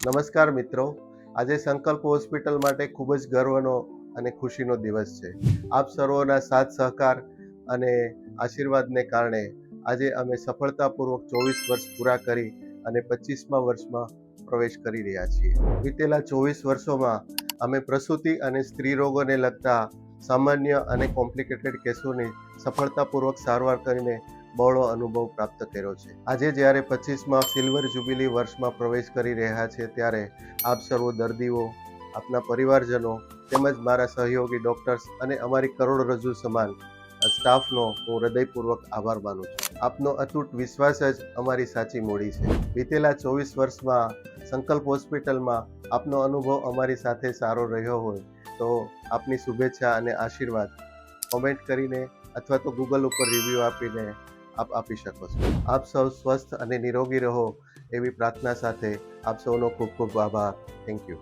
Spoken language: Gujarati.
નમસ્કાર મિત્રો, આજે સંકલ્પ હોસ્પિટલ માટે ખૂબ જ ગર્વનો અને ખુશીનો દિવસ છે. આપ સર્વોના સાથ સહકાર અને આશીર્વાદને કારણે આજે અમે સફળતાપૂર્વક 24 વર્ષ પૂરા કરી અને 25મા વર્ષમાં પ્રવેશ કરી રહ્યા છીએ. વીતેલા 24 વર્ષોમાં અમે પ્રસૂતિ અને સ્ત્રી રોગોને લગતા સામાન્ય અને કોમ્પ્લિકેટેડ કેસોની સફળતાપૂર્વક સારવાર કરીને બહોળો અનુભવ પ્રાપ્ત કર્યો છે. આજે જ્યારે 25મા સિલ્વર જ્યુબિલી વર્ષમાં પ્રવેશ કરી રહ્યા છે ત્યારે આપ સર્વો દર્દીઓ, આપના પરિવારજનો તેમજ મારા સહયોગી ડોક્ટર્સ અને અમારી કરોડરજ્જુ સમાન સ્ટાફનો હું હૃદયપૂર્વક આભાર માનું છું. આપનો અતૂટ વિશ્વાસ જ અમારી સાચી મૂડી છે. વીતેલા 24 વર્ષમાં સંકલ્પ હોસ્પિટલમાં આપનો અનુભવ અમારી સાથે સારો રહ્યો હોય તો આપની શુભેચ્છા અને આશીર્વાદ કોમેન્ટ કરીને અથવા તો ગૂગલ ઉપર રિવ્યૂ આપીને આપ આપી શકો છો. આપ સૌ સ્વસ્થ અને નિરોગી રહો એવી પ્રાર્થના સાથે આપ સૌનો ખૂબ ખૂબ આભાર. Thank you.